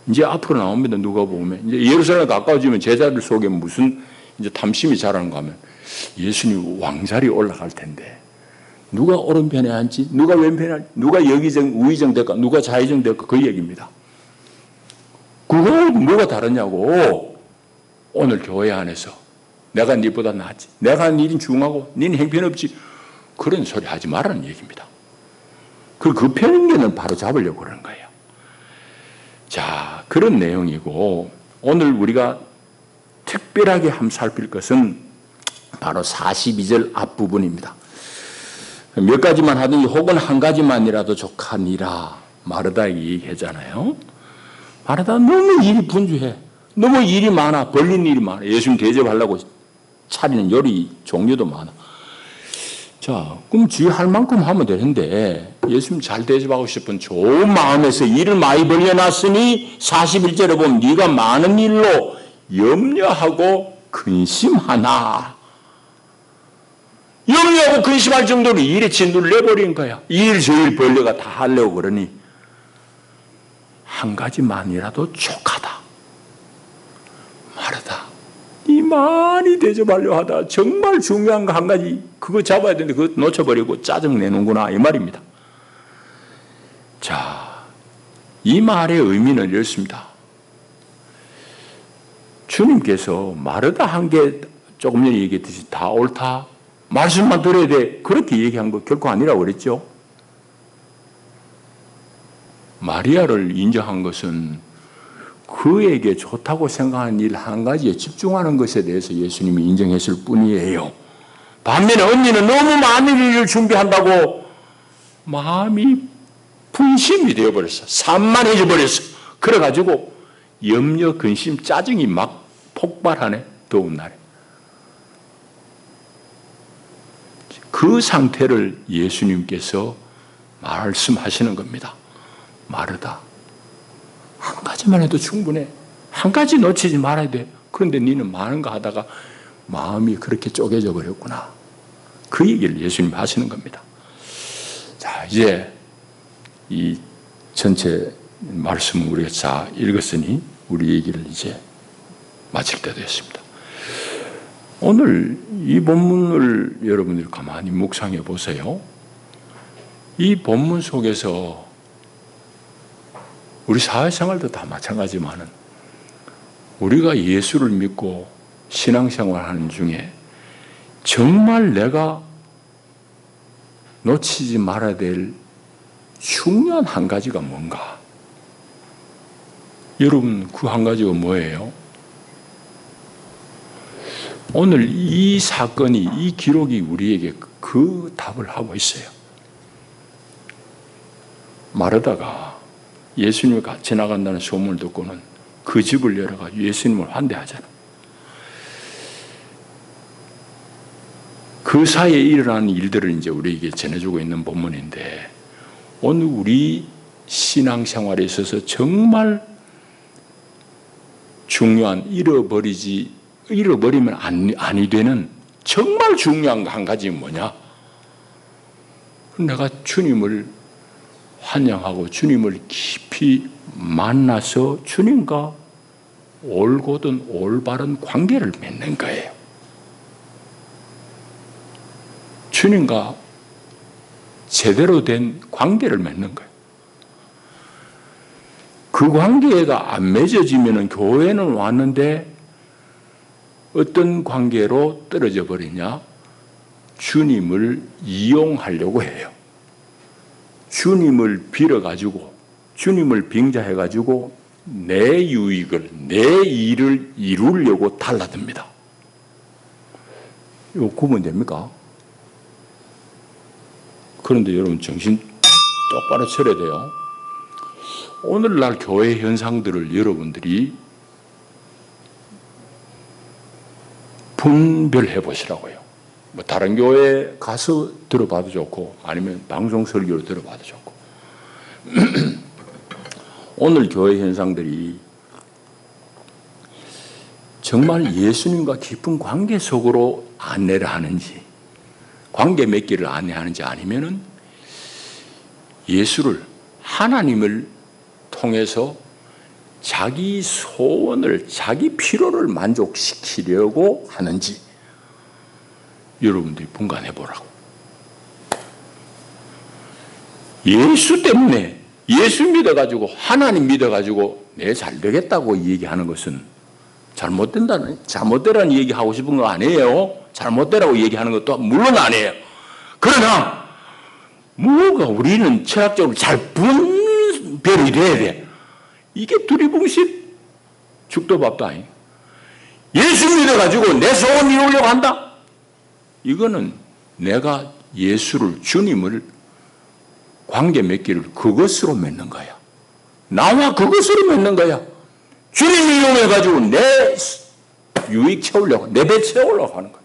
이제 앞으로 나옵니다. 누가 보면. 이제 예루살렘에 가까워지면 제자들 속에 무슨 이제 탐심이 자라는가 하면 예수님 왕자리에 올라갈 텐데. 누가 오른편에 앉지? 누가 왼편에 앉지? 누가 우의정 될까? 누가 좌의정 될까? 그 얘기입니다. 그거 뭐가 다르냐고. 오늘 교회 안에서 내가 니보다 낫지. 내가 하는 일은 중하고 니는 형편없지. 그런 소리 하지 말라는 얘기입니다. 그 편견을 바로 잡으려고 그러는 거예요. 자, 그런 내용이고 오늘 우리가 특별하게 한번 살필 것은 바로 42절 앞부분입니다. 몇 가지만 하든지 혹은 한 가지만이라도 족하니라 마르다에게 얘기하잖아요. 마르다 너무 일이 분주해. 너무 일이 많아. 벌린 일이 많아. 예수님 대접하려고 차리는 요리 종류도 많아. 자, 그럼 지 할 만큼 하면 되는데 예수님 잘 대접하고 싶은 좋은 마음에서 일을 많이 벌려놨으니 41절에 보면 네가 많은 일로 염려하고 근심하나. 염려하고 근심할 정도로 일에 진도를 내버린 거야. 이 일 저 일 벌려가 다 하려고 그러니 한 가지만이라도 족하다. 마르다. 이 많이 대접하려 하다 정말 중요한 거 한 가지 그거 잡아야 되는데 그거 놓쳐버리고 짜증내는구나 이 말입니다. 자, 이 말의 의미는 이렇습니다. 주님께서 마르다 한 게 조금 전에 얘기했듯이 다 옳다 말씀만 들어야 돼 그렇게 얘기한 거 결코 아니라고 그랬죠. 마리아를 인정한 것은 그에게 좋다고 생각하는 일 한 가지에 집중하는 것에 대해서 예수님이 인정했을 뿐이에요. 반면에 언니는 너무 많은 일을 준비한다고 마음이 분심이 되어버렸어. 산만해져 버렸어. 그래가지고 염려, 근심, 짜증이 막 폭발하네. 더운 날에. 그 상태를 예수님께서 말씀하시는 겁니다. 마르다. 한 가지만 해도 충분해. 한 가지 놓치지 말아야 돼. 그런데 너는 많은 거 하다가 마음이 그렇게 쪼개져 버렸구나. 그 얘기를 예수님이 하시는 겁니다. 자, 이제 이 전체 말씀을 우리가 다 읽었으니 우리 얘기를 이제 마칠 때 됐습니다. 오늘 이 본문을 여러분들이 가만히 묵상해 보세요. 이 본문 속에서 우리 사회생활도 다 마찬가지지만은 우리가 예수를 믿고 신앙생활하는 중에 정말 내가 놓치지 말아야 될 중요한 한 가지가 뭔가? 여러분 그 한 가지가 뭐예요? 오늘 이 사건이 이 기록이 우리에게 그 답을 하고 있어요. 마르다가 예수님이 같이 나간다는 소문을 듣고는 그 집을 열어가지고 예수님을 환대하잖아. 그 사이에 일어나는 일들을 이제 우리에게 전해주고 있는 본문인데 오늘 우리 신앙생활에 있어서 정말 중요한 잃어버리면 아니 되는 정말 중요한 한 가지 뭐냐? 내가 주님을 환영하고 주님을 깊이 만나서 주님과 올곧은 올바른 관계를 맺는 거예요. 주님과 제대로 된 관계를 맺는 거예요. 그 관계가 안 맺어지면 교회는 왔는데 어떤 관계로 떨어져 버리냐? 주님을 이용하려고 해요. 주님을 빌어가지고 주님을 빙자해가지고 내 유익을 내 일을 이루려고 달라듭니다. 이거 구분됩니까? 그런데 여러분 정신 똑바로 차려야 돼요. 오늘날 교회 현상들을 여러분들이 분별해 보시라고요. 뭐 다른 교회 가서 들어봐도 좋고 아니면 방송 설교로 들어봐도 좋고 오늘 교회 현상들이 정말 예수님과 깊은 관계 속으로 안내를 하는지 관계 맺기를 안내하는지 아니면은 예수를 하나님을 통해서 자기 소원을 자기 필요를 만족시키려고 하는지 여러분들이 분간해 보라고. 예수 때문에 예수 믿어가지고 하나님 믿어가지고 내 잘 되겠다고 얘기하는 것은 잘못되라는 얘기하고 싶은 거 아니에요. 잘못되라고 얘기하는 것도 물론 아니에요. 그러나 뭐가 우리는 철학적으로 잘 분별이 돼야 돼. 이게 두리뭉실 죽도밥도 아니에요. 예수 믿어가지고 내 소원 이루려고 한다? 이거는 내가 예수를 주님을 관계 맺기를 그것으로 맺는 거야. 나와 그것으로 맺는 거야. 주님 이용해가지고 내 유익 채우려고 내 배 채우려고 하는 거야.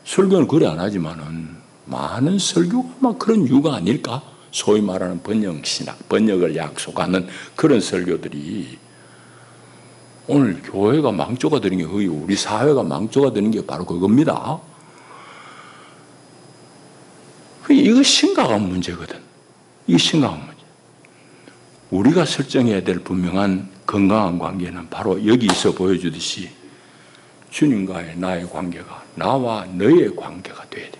설교는 그래 안 하지만은 많은 설교가 막 그런 이유가 아닐까? 소위 말하는 번영신학, 번역을 약속하는 그런 설교들이 오늘 교회가 망조가 되는 게 거의 우리 사회가 망조가 되는 게 바로 그겁니다. 이거 심각한 문제거든. 이게 심각한 문제. 우리가 설정해야 될 분명한 건강한 관계는 바로 여기서 보여주듯이 주님과의 나의 관계가 나와 너의 관계가 돼야 돼.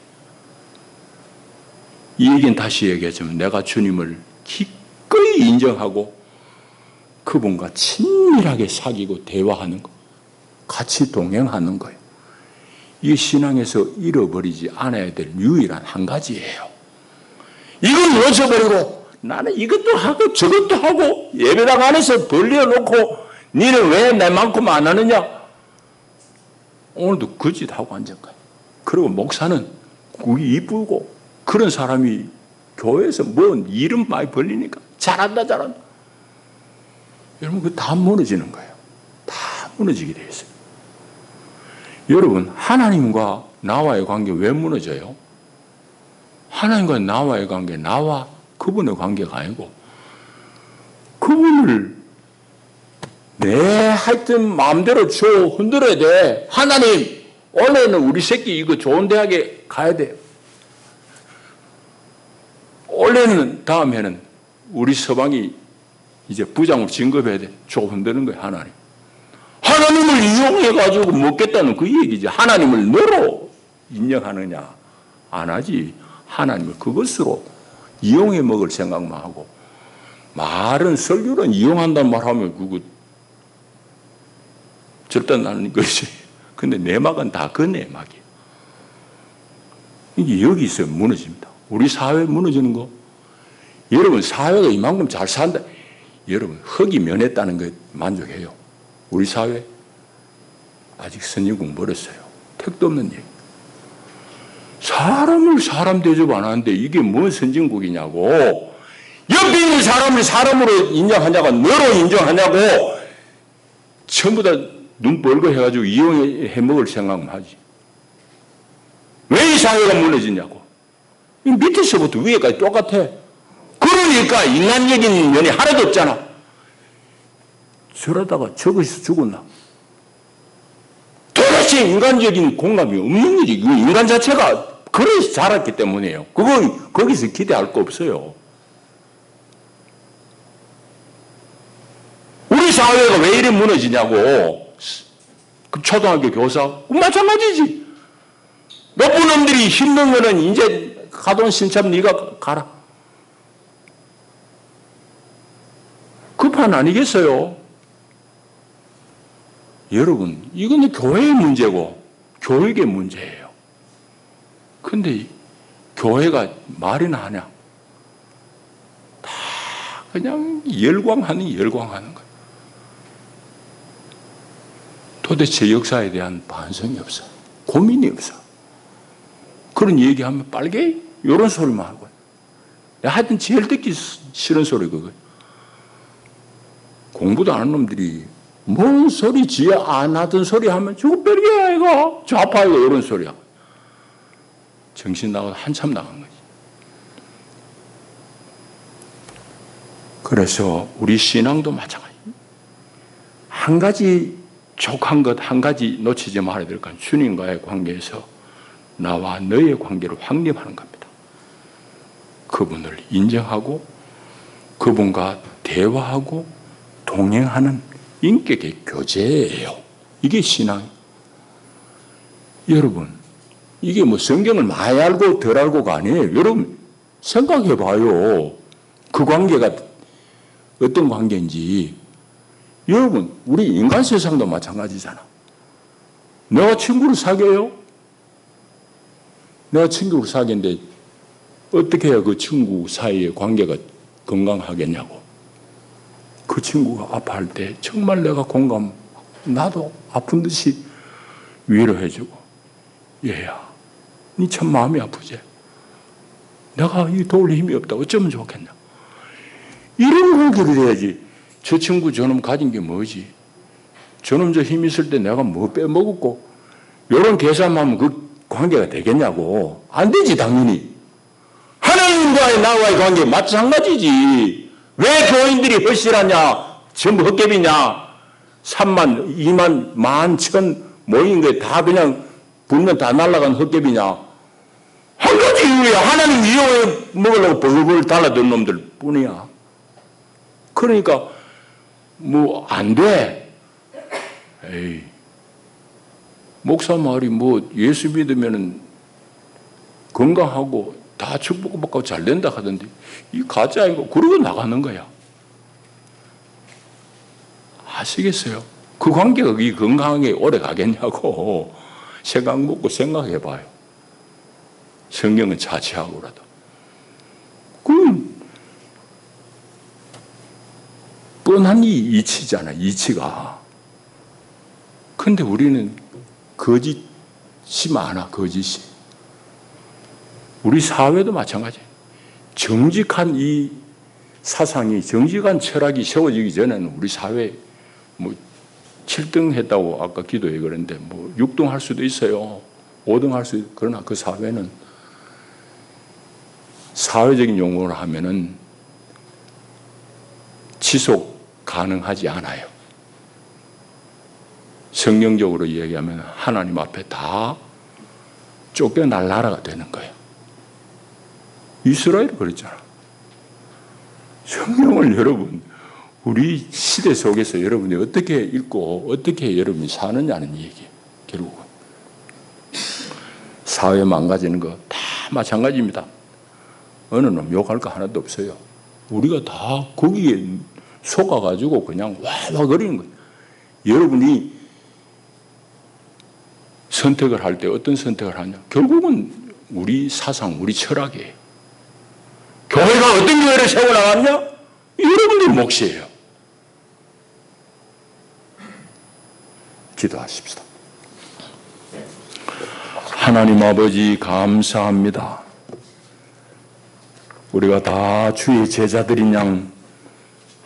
이 얘기는 다시 얘기하자면 내가 주님을 기꺼이 인정하고 그분과 친밀하게 사귀고 대화하는 거, 같이 동행하는 거예요. 이게 신앙에서 잃어버리지 않아야 될 유일한 한 가지예요. 이걸 놓쳐버리고 나는 이것도 하고 저것도 하고 예배당 안에서 벌려놓고 니는 왜 내만큼 안 하느냐? 오늘도 그 짓 하고 앉은 거예요. 그리고 목사는 그게 이쁘고 그런 사람이 교회에서 뭔 이름 많이 벌리니까 잘한다 잘한다. 여러분 그거 다 무너지는 거예요. 다 무너지게 되어 있어요. 여러분 하나님과 나와의 관계 왜 무너져요? 하나님과 나와의 관계, 나와 그분의 관계가 아니고 그분을 내 하여튼 마음대로 줘 흔들어야 돼. 하나님 원래는 우리 새끼 이거 좋은 대학에 가야 돼. 원래는 다음에는 우리 서방이 이제 부장으로 진급해야 돼. 줘 흔드는 거야 하나님. 하나님을 이용해가지고 먹겠다는 그 얘기지. 하나님을 너로 인정하느냐 안 하지. 하나님을 그것으로 이용해 먹을 생각만 하고 말은 설교는 이용한다는 말하면 그거 절단하는 것이. 근데 내막은 다 그 내막이에요. 이게 여기서 무너집니다. 우리 사회 무너지는 거. 여러분 사회가 이만큼 잘 산다. 여러분 흙이 면했다는 거 만족해요. 우리 사회 아직 선진국 멀었어요. 택도 없는 얘기. 사람을 사람 대접 안 하는데 이게 뭔 선진국이냐고. 옆에 있는 사람을 사람으로 인정하냐고 너로 인정하냐고. 전부 다 눈 벌거 해가지고 이용해 먹을 생각만 하지. 왜 이 사회가 무너지냐고. 이 밑에서부터 위에까지 똑같아. 그러니까 인간적인 면이 하나도 없잖아. 저러다가 저기서 죽었나? 도대체 인간적인 공감이 없는 일이 인간 자체가 그래서 자랐기 때문이에요. 그건 거기서 기대할 거 없어요. 우리 사회가 왜 이래 무너지냐고. 그 초등학교 교사 마찬가지지. 높은 놈들이 힘든 거는 이제 가돈 신참 네가 가라. 그 판 아니겠어요? 여러분 이건 교회의 문제고 교육의 문제예요. 근데 교회가 말이나 하냐? 다 그냥 열광하는 거예요. 도대체 역사에 대한 반성이 없어. 고민이 없어. 그런 얘기하면 빨개 이런 소리만 하고. 하여튼 제일 듣기 싫은 소리 그거예요. 공부도 안 하는 놈들이 뭔 소리 지혜 안 하던 소리 하면 저거 뺄게야 이거 좌파 이거 이런 소리야. 정신 나가서 한참 나간 거지. 그래서 우리 신앙도 마찬가지. 한 가지 족한 것 한 가지 놓치지 말아야 될 건 주님과의 관계에서 나와 너의 관계를 확립하는 겁니다. 그분을 인정하고 그분과 대화하고 동행하는 인격의 교제예요. 이게 신앙. 여러분, 이게 뭐 성경을 많이 알고 덜 알고가 아니에요. 여러분, 생각해 봐요. 그 관계가 어떤 관계인지. 여러분, 우리 인간 세상도 마찬가지잖아. 내가 친구를 사귀어요? 내가 친구를 사귀는데 어떻게 해야 그 친구 사이의 관계가 건강하겠냐고. 그 친구가 아파할 때 정말 내가 공감, 나도 아픈 듯이 위로해주고, 얘야, 니 참 마음이 아프지? 내가 이 도울 힘이 없다. 어쩌면 좋겠냐? 이런 관계를 해야지. 저 친구 저놈 가진 게 뭐지? 저놈 저 힘 있을 때 내가 뭐 빼먹었고, 이런 계산하면 그 관계가 되겠냐고. 안 되지, 당연히. 하나님과의 나와의 관계 마찬가지지. 왜 교인들이 허실하냐? 전부 헛개비냐? 3만, 2만, 11,000 모인 게 다 그냥 불면 다 날아간 헛개비냐? 한 가지 이유야. 하나님 이용해 먹으려고 벌벌 달라든 놈들 뿐이야. 그러니까 뭐 안 돼. 에이. 목사 말이 뭐 예수 믿으면은 건강하고 다 축복받고 잘 된다 하던데 이 가짜인 거 그러고 나가는 거야. 아시겠어요? 그 관계가 이 건강하게 오래 가겠냐고 생각 먹고 생각해 봐요. 성경은 자체하고라도. 그건 뻔한 이치잖아, 이치가. 근데 우리는 거짓이 많아, 거짓이. 우리 사회도 마찬가지예요. 정직한 이 사상이, 정직한 철학이 세워지기 전에는 우리 사회 뭐 7등 했다고 아까 기도에 그랬는데 뭐 6등 할 수도 있어요. 5등 할 수 있어요. 그러나 그 사회는 사회적인 용어를 하면은 지속 가능하지 않아요. 성경적으로 이야기하면 하나님 앞에 다 쫓겨날 나라가 되는 거예요. 이스라엘이 그랬잖아. 성경을 여러분, 우리 시대 속에서 여러분이 어떻게 읽고 어떻게 여러분이 사느냐는 얘기예요. 결국은. 사회 망가지는 거 다 마찬가지입니다. 어느 놈 욕할 거 하나도 없어요. 우리가 다 거기에 속아가지고 그냥 와와거리는 거예요. 여러분이 선택을 할 때 어떤 선택을 하냐? 결국은 우리 사상, 우리 철학이에요. 교회가 어떤 교회를 세워나갔냐? 여러분들 몫이에요. 기도하십시다. 하나님 아버지 감사합니다. 우리가 다 주의 제자들인 양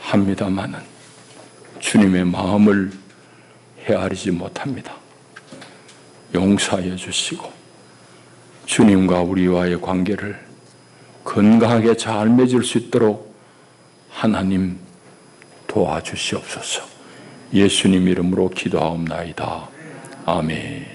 합니다마는 주님의 마음을 헤아리지 못합니다. 용서하여 주시고 주님과 우리와의 관계를 건강하게 잘 맺을 수 있도록 하나님 도와주시옵소서. 예수님 이름으로 기도하옵나이다. 아멘.